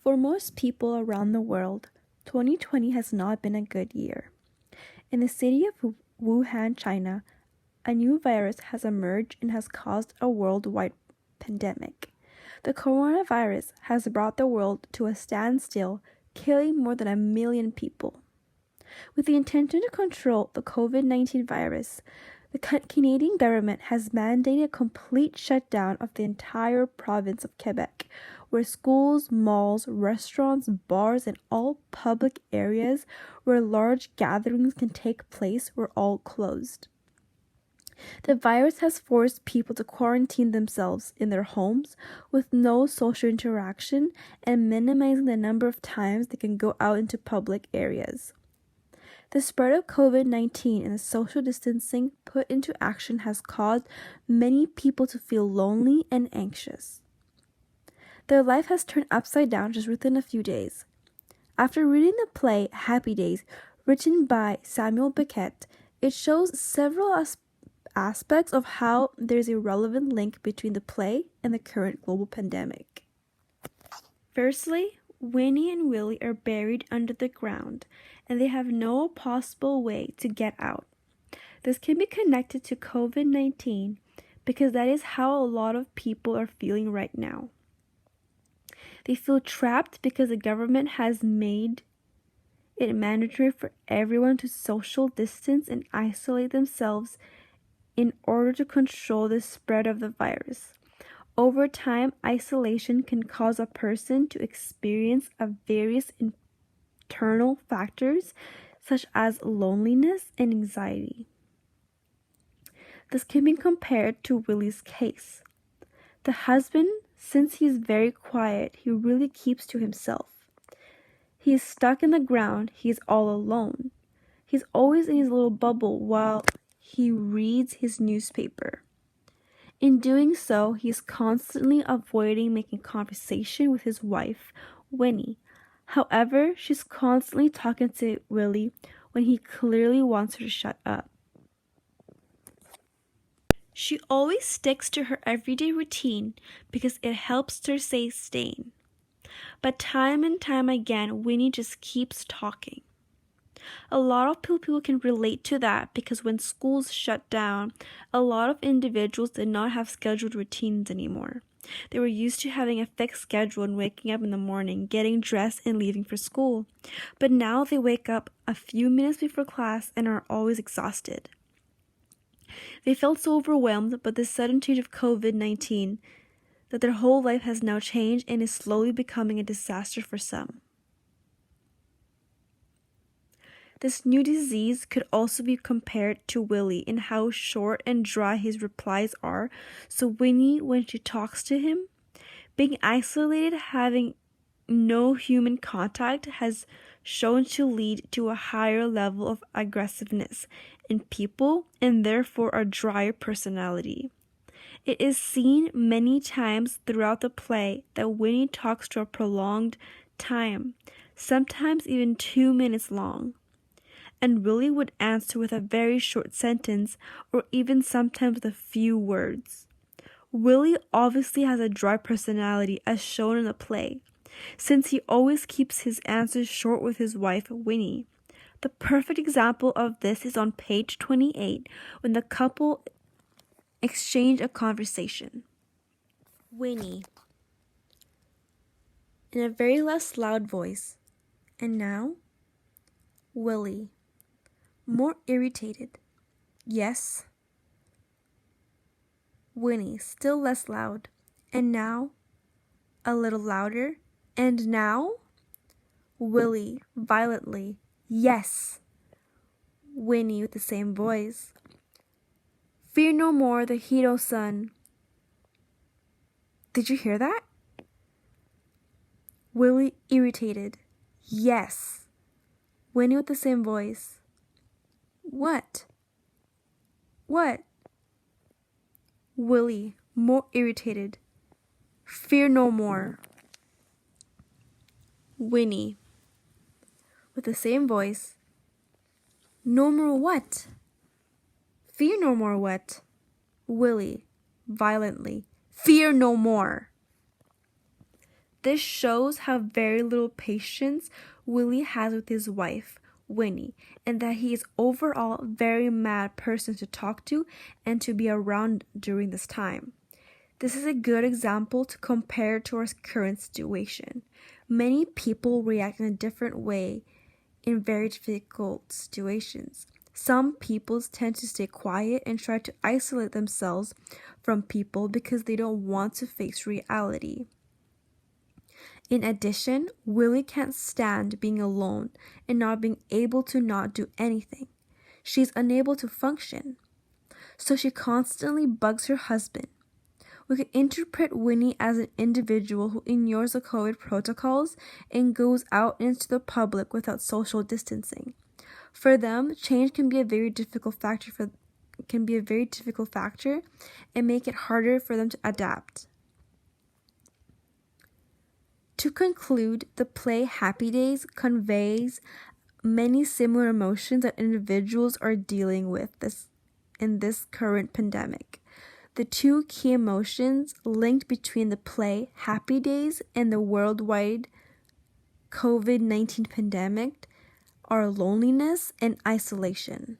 For most people around the world, 2020 has not been a good year. In the city of Wuhan, China, a new virus has emerged and has caused a worldwide pandemic. The coronavirus has brought the world to a standstill, killing more than 1 million people. With the intention to control the COVID-19 virus, the Canadian government has mandated a complete shutdown of the entire province of Quebec, where schools, malls, restaurants, bars, and all public areas where large gatherings can take place were all closed. The virus has forced people to quarantine themselves in their homes with no social interaction and minimizing the number of times they can go out into public areas. The spread of COVID-19 and the social distancing put into action has caused many people to feel lonely and anxious. Their life has turned upside down just within a few days. After reading the play Happy Days, written by Samuel Beckett, it shows several aspects of how there's a relevant link between the play and the current global pandemic. Firstly, Winnie and Willie are buried under the ground, and they have no possible way to get out. This can be connected to COVID-19 because that is how a lot of people are feeling right now. They feel trapped because the government has made it mandatory for everyone to social distance and isolate themselves in order to control the spread of the virus. Over time, isolation can cause a person to experience various internal factors such as loneliness and anxiety. This can be compared to Willie's case. The husband, since he is very quiet, he really keeps to himself. He is stuck in the ground, he is all alone. He's always in his little bubble while he reads his newspaper. In doing so, he is constantly avoiding making conversation with his wife, Winnie. However, she's constantly talking to Willie when he clearly wants her to shut up. She always sticks to her everyday routine because it helps her stay sane. But time and time again, Winnie just keeps talking. A lot of people can relate to that because when schools shut down, a lot of individuals did not have scheduled routines anymore. They were used to having a fixed schedule and waking up in the morning, getting dressed, and leaving for school. But now they wake up a few minutes before class and are always exhausted. They felt so overwhelmed by the sudden change of COVID-19 that their whole life has now changed and is slowly becoming a disaster for some. This new disease could also be compared to Willie in how short and dry his replies are. So Winnie, when she talks to him, being isolated, having no human contact has shown to lead to a higher level of aggressiveness in people and therefore a drier personality. It is seen many times throughout the play that Winnie talks to a prolonged time, sometimes even 2 minutes long. And Willie would answer with a very short sentence or even sometimes with a few words. Willie obviously has a dry personality as shown in the play, since he always keeps his answers short with his wife, Winnie. The perfect example of this is on page 28 when the couple exchange a conversation. Winnie, in a very less loud voice. And now? Willie, more irritated. Yes. Winnie, still less loud. And now? A little louder. And now? Willie, violently. Yes. Winnie with the same voice. Fear no more, the Hito-san. Did you hear that? Willie, irritated. Yes. Winnie with the same voice. What? What? Willie, more irritated. Fear no more. Winnie, with the same voice. No more what? Fear no more what? Willie, violently. Fear no more. This shows how very little patience Willie has with his wife, Winnie, and that he is overall a very mad person to talk to and to be around during this time. This is a good example to compare to our current situation. Many people react in a different way in very difficult situations. Some people tend to stay quiet and try to isolate themselves from people because they don't want to face reality. In addition, Willie can't stand being alone and not being able to not do anything. She's unable to function, so she constantly bugs her husband. We could interpret Winnie as an individual who ignores the COVID protocols and goes out into the public without social distancing. For them, change can be a very difficult factor and make it harder for them to adapt. To conclude, the play Happy Days conveys many similar emotions that individuals are dealing with in this current pandemic. The two key emotions linked between the play Happy Days and the worldwide COVID-19 pandemic are loneliness and isolation.